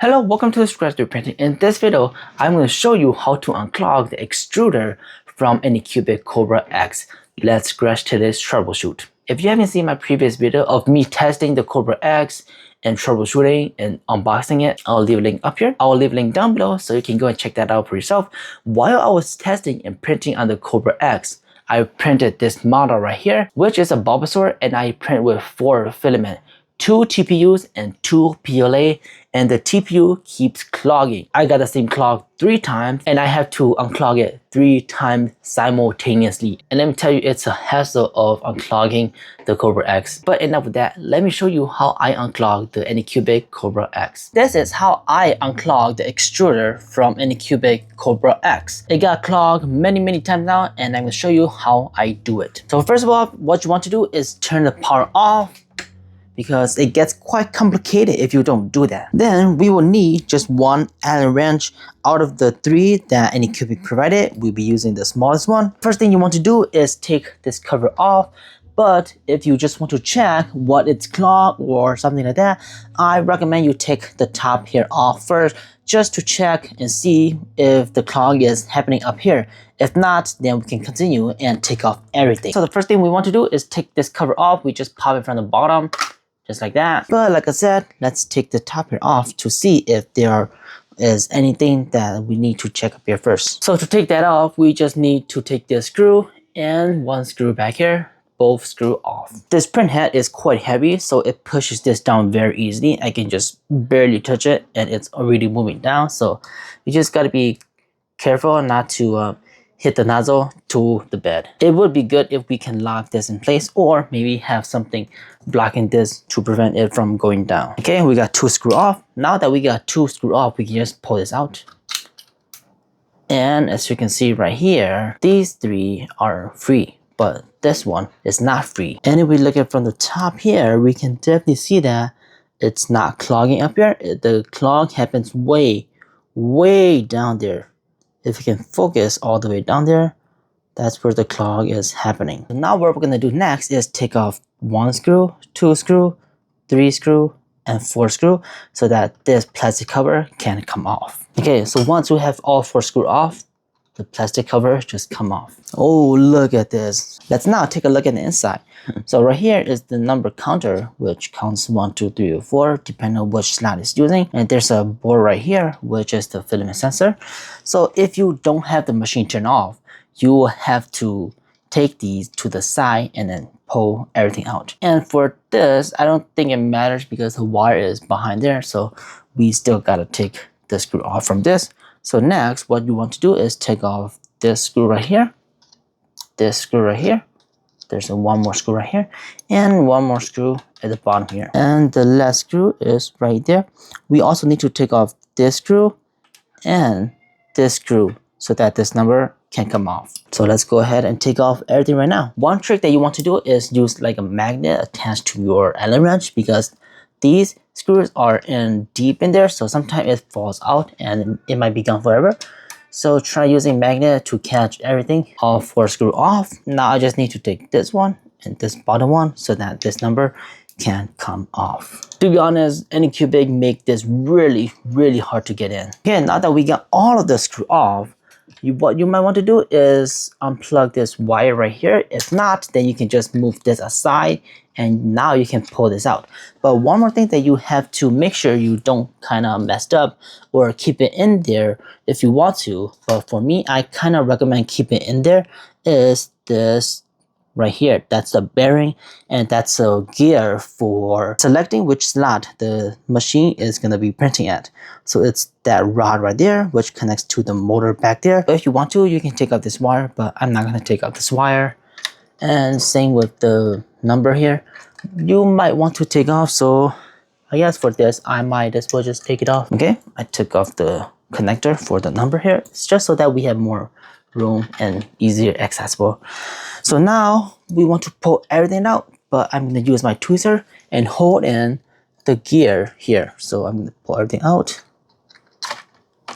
Hello, welcome to Scratch 3D Printing. In this video, I'm going to show you how to unclog the extruder from Anycubic Kobra X. Let's scratch today's troubleshoot. If you haven't seen my previous video of me testing the Kobra X and troubleshooting and unboxing it, I'll leave a link up here. I'll leave a link down below so you can go and check that out for yourself. While I was testing and printing on the Kobra X, I printed this model right here, which is a Bulbasaur, and I print with 4 filament. 2 TPUs and 2 PLA, and the TPU keeps clogging. I got the same clog 3 times and I have to unclog it 3 times simultaneously. And let me tell you, it's a hassle of unclogging the Kobra X. But enough with that, let me show you how I unclog the Anycubic Kobra X. This is how I unclog the extruder from Anycubic Kobra X. It got clogged many times now, and I'm going to show you how I do it. So first of all, what you want to do is turn the power off, because it gets quite complicated if you don't do that. Then we will need just 1 Allen wrench. Out of the 3 that Anycubic provided, we'll be using the smallest one. First thing you want to do is take this cover off, but if you just want to check what it's clogged or something like that, I recommend you take the top here off first, just to check and see if the clog is happening up here. If not, then we can continue and take off everything. So the first thing we want to do is take this cover off. We just pop it from the bottom, just like that. But like I said, let's take the top here off to see if there is anything that we need to check up here first. So to take that off, we just need to take this screw and 1 screw back here, both screw off. This print head is quite heavy, so it pushes this down very easily. I can just barely touch it and it's already moving down. So you just gotta be careful not to hit the nozzle to the bed. It would be good if we can lock this in place, or maybe have something blocking this to prevent it from going down. Okay, we got 2 screw off. Now that we got 2 screw off, we can just pull this out. And as you can see right here, these 3 are free, but this one is not free. And if we look at from the top here, we can definitely see that it's not clogging up here. The clog happens way down there. If you can focus all the way down there, that's where the clog is happening. So now what we're gonna do next is take off 1 screw, 2 screw, 3 screw, and 4 screw, so that this plastic cover can come off. Okay, so once we have all 4 screw off, the plastic cover just come off. Oh, look at this. Let's now take a look at the inside. So right here is the number counter, which counts 1, 2, 3, or 4, depending on which slot it's using. And there's a board right here, which is the filament sensor. So if you don't have the machine turned off, you will have to take these to the side and then pull everything out. And for this, I don't think it matters because the wire is behind there. So we still gotta take the screw off from this. So next, what you want to do is take off this screw right here, this screw right here. There's 1 more screw right here, and 1 more screw at the bottom here. And the last screw is right there. We also need to take off this screw and this screw so that this number can come off. So let's go ahead and take off everything right now. One trick that you want to do is use like a magnet attached to your Allen wrench, because these screws are in deep in there, so sometimes it falls out and it might be gone forever. So try using magnet to catch everything. All 4 screw off. Now I just need to take this one and this bottom one so that this number can come off. To be honest, Anycubic make this really hard to get in. Okay, now that we got all of the screw off, what you might want to do is unplug this wire right here. If not, then you can just move this aside and now you can pull this out. But one more thing that you have to make sure you don't kind of messed up or keep it in there if you want to. But for me, I kind of recommend keep it in there, is this right here. That's the bearing, and that's a gear for selecting which slot the machine is going to be printing at. So it's that rod right there, which connects to the motor back there. But if you want to, you can take out this wire, but I'm not going to take out this wire. And same with the number here. You might want to take off, so I guess for this, I might as well just take it off. Okay, I took off the connector for the number here. It's just so that we have more room and easier accessible. So now we want to pull everything out, but I'm going to use my tweezer and hold in the gear here. So I'm going to pull everything out.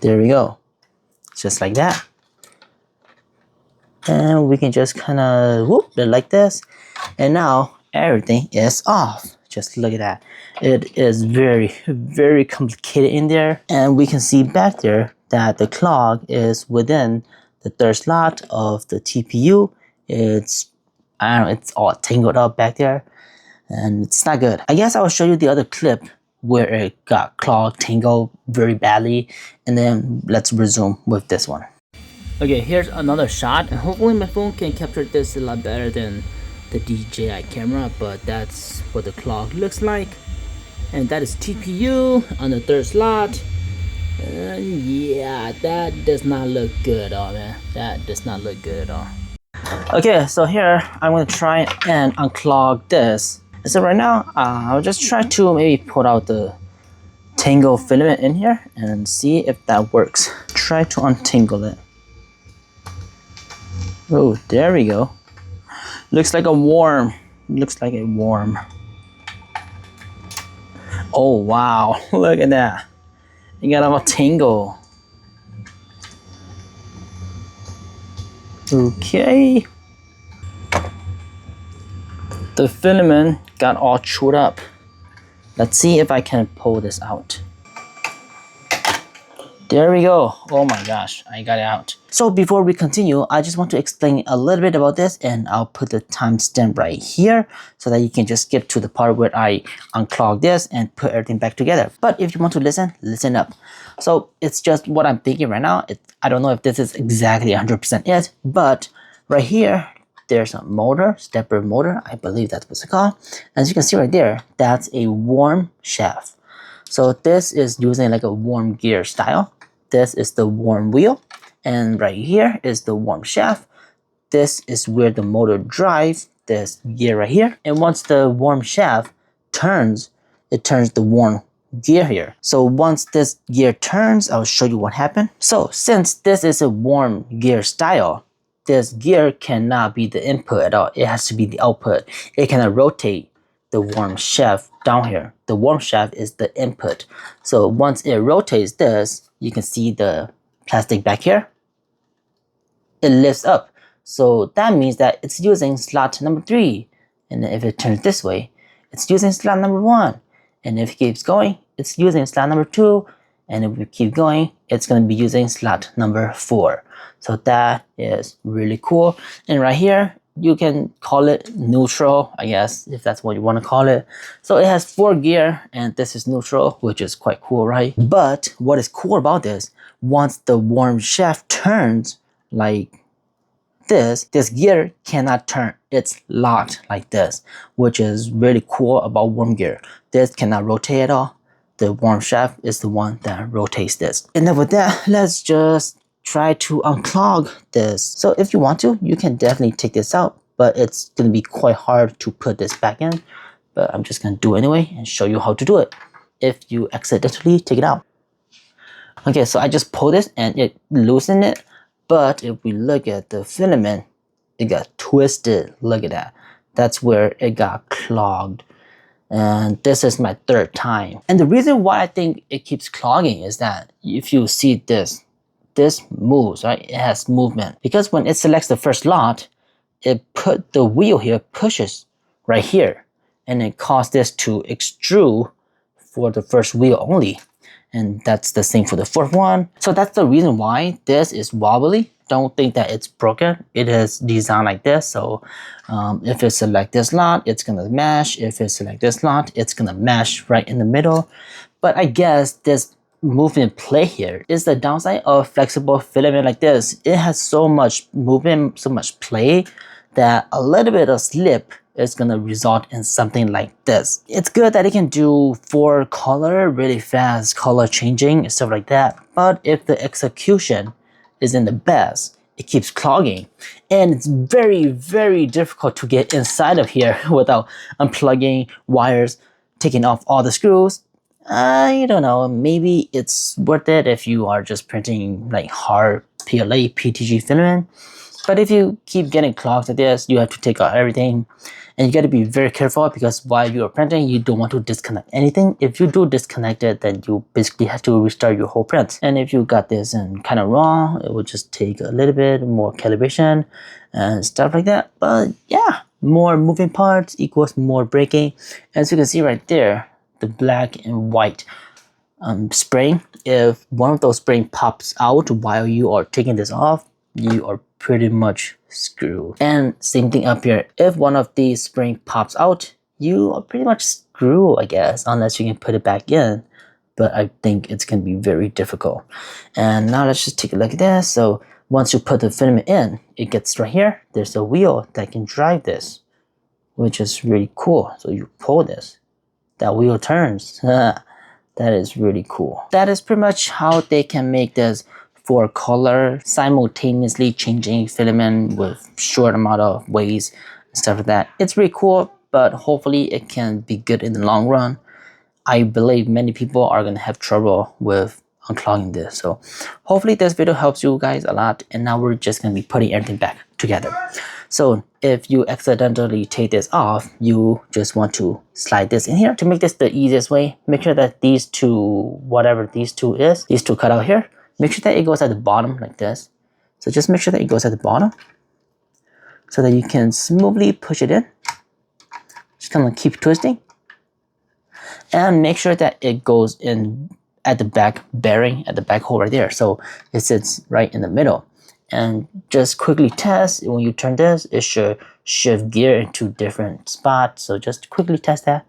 There we go. Just like that. And we can just kind of whoop it like this. And now everything is off. Just look at that. It is very, very complicated in there. And we can see back there that the clog is within the third slot of the TPU. It's, I don't know, it's all tangled up back there. And it's not good. I guess I will show you the other clip where it got clogged, tangled very badly. And then let's resume with this one. Okay, here's another shot. And hopefully my phone can capture this a lot better than the DJI camera, but that's what the clog looks like. And that is TPU on the third slot. And yeah, that does not look good at all, man. That does not look good at all. Okay, so here I'm gonna try and unclog this. So right now, I'll just try to maybe put out the tangle filament in here and see if that works. Try to untangle it. Oh, there we go. Looks like a worm. Looks like a worm. Oh wow, look at that. You got a tangle. Okay. The filament got all chewed up. Let's see if I can pull this out. There we go. Oh my gosh, I got it out. So before we continue, I just want to explain a little bit about this, and I'll put the timestamp right here so that you can just skip to the part where I unclog this and put everything back together. But if you want to listen, listen up. So it's just what I'm thinking right now. I don't know if this is exactly 100% it, but right here, there's a motor, stepper motor. I believe that's what it's called. As you can see right there, that's a worm shaft. So this is using like a worm gear style. This is the worm wheel. And right here is the worm shaft. This is where the motor drives this gear right here. And once the worm shaft turns, it turns the worm gear here. So once this gear turns, I'll show you what happened. So since this is a worm gear style, this gear cannot be the input at all. It has to be the output. It cannot rotate the worm shaft down here. The worm shaft is the input. So once it rotates this, you can see the plastic back here. It lifts up. So that means that it's using slot number 3. And if it turns this way, it's using slot number 1. And if it keeps going, it's using slot number 2. And if we keep going, it's going to be using slot number 4. So that is really cool. And right here, you can call it neutral, I guess, if that's what you want to call it. So it has 4 gear, and this is neutral, which is quite cool, right? But what is cool about this, once the worm shaft turns like this gear cannot turn. It's locked like this, which is really cool about worm gear. This cannot rotate at all. The worm shaft is the one that rotates this. And then with that, let's just try to unclog this. So if you want to, you can definitely take this out, but it's going to be quite hard to put this back in. But I'm just going to do it anyway and show you how to do it if you accidentally take it out. Okay, so I just pulled this and it loosened it. But if we look at the filament, it got twisted. Look at that. That's where it got clogged. And this is my 3rd time. And the reason why I think it keeps clogging is that if you see this moves, right? It has movement. Because when it selects the first slot, it put the wheel here, pushes right here. And it caused this to extrude for the first wheel only. And that's the same for the 4th one. So that's the reason why this is wobbly. Don't think that it's broken. It is designed like this. So if it select this slot, it's gonna mash. If it select this slot, it's gonna mash right in the middle. But I guess this movement play here is the downside of flexible filament like this. It has so much movement, so much play that a little bit of slip is gonna result in something like this. It's good that it can do 4 color really fast, color changing and stuff like that. But if the execution isn't the best, it keeps clogging. And it's very, very difficult to get inside of here without unplugging wires, taking off all the screws. I don't know, maybe it's worth it if you are just printing like hard PLA, PTG filament. But if you keep getting clogs like this, you have to take out everything. And you got to be very careful because while you are printing, you don't want to disconnect anything. If you do disconnect it, then you basically have to restart your whole print. And if you got this and kind of wrong, it will just take a little bit more calibration and stuff like that. But yeah, more moving parts equals more breaking. As you can see right there, the black and white spring, if one of those spring pops out while you are taking this off, you are pretty much screwed. And same thing up here, if one of these spring pops out, you are pretty much screwed, I guess, unless you can put it back in, but I think it's gonna be very difficult. And now let's just take a look at this. So once you put the filament in, it gets right here, there's a wheel that can drive this, which is really cool. So you pull this, that wheel turns. That is really cool. That is pretty much how they can make this 4-color, simultaneously changing filament with short amount of ways and stuff like that. It's really cool, but hopefully it can be good in the long run. I believe many people are gonna have trouble with unclogging this. So hopefully this video helps you guys a lot. And now we're just gonna be putting everything back together. So if you accidentally take this off, you just want to slide this in here. To make this the easiest way, make sure that these two, whatever these two cut out here, make sure that it goes at the bottom like this. So just make sure that it goes at the bottom so that you can smoothly push it in. Just kind of keep twisting. And make sure that it goes in at the back bearing, at the back hole right there. So it sits right in the middle. And just quickly test, when you turn this, it should shift gear into different spots. So just quickly test that.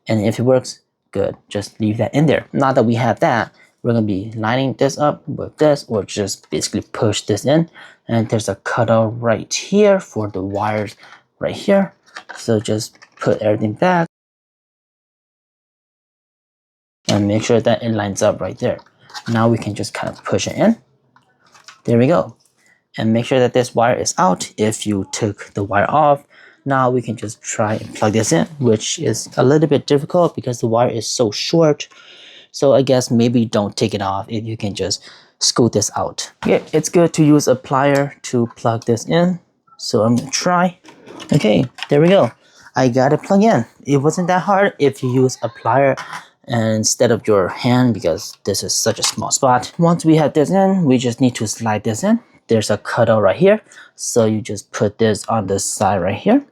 And if it works, good. Just leave that in there. Now that we have that, we're gonna be lining this up with this, or just basically push this in. And there's a cutout right here for the wires right here. So just put everything back. And make sure that it lines up right there. Now we can just kind of push it in. There we go. And make sure that this wire is out if you took the wire off. Now we can just try and plug this in, which is a little bit difficult because the wire is so short. So I guess maybe don't take it off if you can just scoot this out. Yeah, it's good to use a plier to plug this in. So I'm gonna try. Okay, there we go. I got it plugged in. It wasn't that hard if you use a plier instead of your hand because this is such a small spot. Once we have this in, we just need to slide this in. There's a cutout right here. So you just put this on the side right here.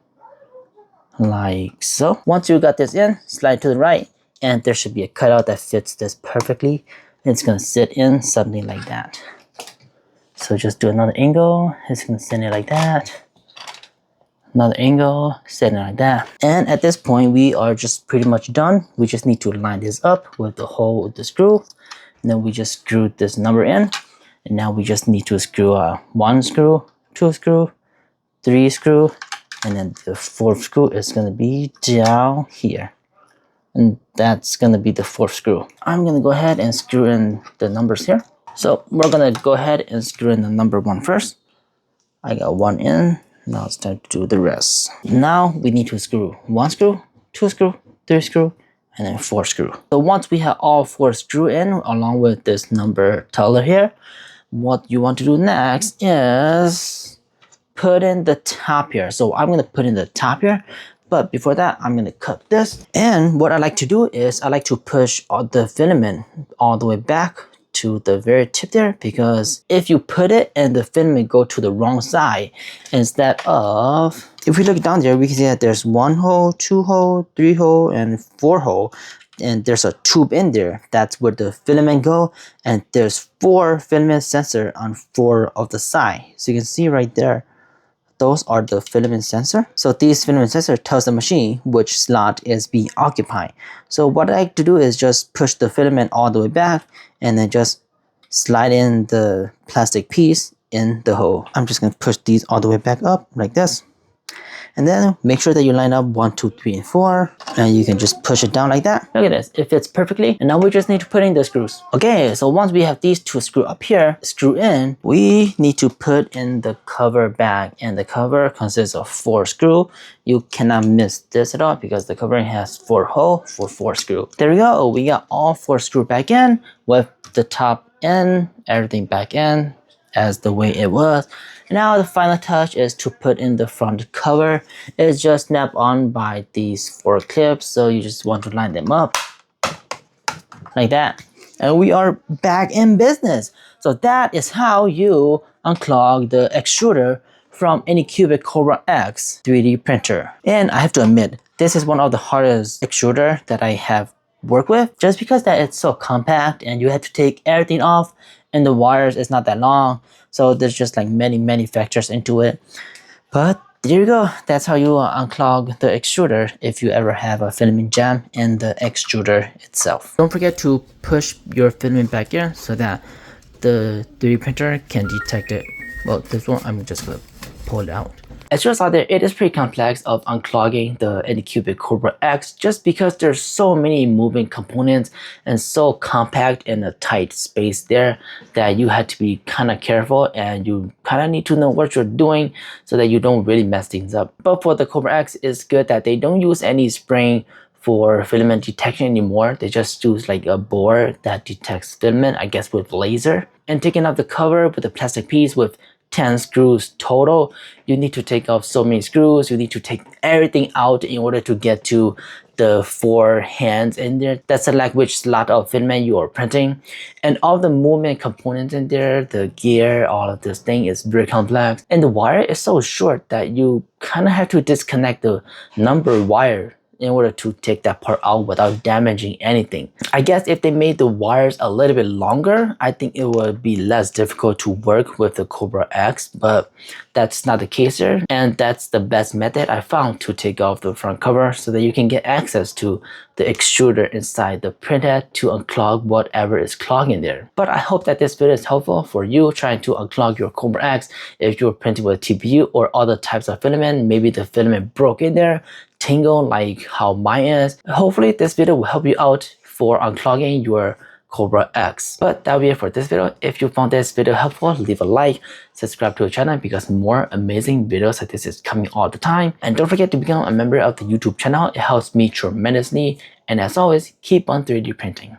Like so. Once you got this in, slide to the right. And there should be a cutout that fits this perfectly. It's gonna sit in something like that. So just do another angle. It's gonna sit in like that. Another angle, set it like that. And at this point, we are just pretty much done. We just need to line this up with the hole with the screw. And then we just screwed this number in. And now we just need to screw 1 screw, 2 screw, 3 screw, and then the 4th screw is gonna be down here. And that's gonna be the 4th screw. I'm gonna go ahead and screw in the numbers here. So we're gonna go ahead and screw in the number 1 first. I got 1 in. Now it's time to do the rest. Now we need to screw 1 screw, 2 screw, 3 screw, and then 4 screw. So once we have all 4 screw in along with this number teller here, what you want to do next is put in the top here. So I'm gonna put in the top here, but before that, I'm gonna cut this. And what I like to do is I like to push all the filament all the way back to the very tip there, because if you put it and the filament go to the wrong side, instead of, if we look down there, we can see that there's 1 hole, 2 hole, 3 hole, and 4 hole. And there's a tube in there. That's where the filament go. And there's 4 filament sensor on 4 of the side. So you can see right there, those are the filament sensor. So these filament sensor tells the machine which slot is being occupied. So what I like to do is just push the filament all the way back and then just slide in the plastic piece in the hole. I'm just gonna push these all the way back up like this. And then make sure that you line up 1, 2, 3, and 4. And you can just push it down like that. Look at this, it fits perfectly. And now we just need to put in the screws. Okay, so once we have these 2 screws up here, screw in, we need to put in the cover back. And the cover consists of 4 screws. You cannot miss this at all because the covering has 4 holes for 4 screws. There we go, we got all 4 screws back in with the top in, everything back in as the way it was. Now the final touch is to put in the front cover. It's just snapped on by these 4 clips, so you just want to line them up like that. And we are back in business. So that is how you unclog the extruder from Anycubic Kobra X 3D printer. And I have to admit, this is one of the hardest extruder that I have worked with, just because that it's so compact and you have to take everything off and the wires is not that long. So there's just like many factors into it. But there you go. That's how you unclog the extruder if you ever have a filament jam in the extruder itself. Don't forget to push your filament back here so that the 3D printer can detect it. Well, this one, I'm just gonna pull it out. As you saw there, it is pretty complex of unclogging the Anycubic Kobra X just because there's so many moving components and so compact in a tight space there that you had to be kind of careful and you kind of need to know what you're doing so that you don't really mess things up. But for the Kobra X, it's good that they don't use any spring for filament detection anymore. They just use like a board that detects filament, I guess with laser. And taking off the cover with a plastic piece with 10 screws total, you need to take off so many screws. You need to take everything out in order to get to the 4 hands in there that select which slot of filament you are printing. And all the movement components in there, the gear, all of this thing is very complex. And the wire is so short that you kind of have to disconnect the number wire in order to take that part out without damaging anything. I guess if they made the wires a little bit longer, I think it would be less difficult to work with the Kobra X, but that's not the case here. And that's the best method I found to take off the front cover so that you can get access to the extruder inside the printhead to unclog whatever is clogging there. But I hope that this video is helpful for you trying to unclog your Kobra X if you're printing with TPU or other types of filament. Maybe the filament broke in there, tingle like how mine is. Hopefully this video will help you out for unclogging your Kobra X. But that'll be it for this video. If you found this video helpful, leave a like, subscribe to the channel because more amazing videos like this is coming all the time. And don't forget to become a member of the YouTube channel. It helps me tremendously. And as always, keep on 3D printing.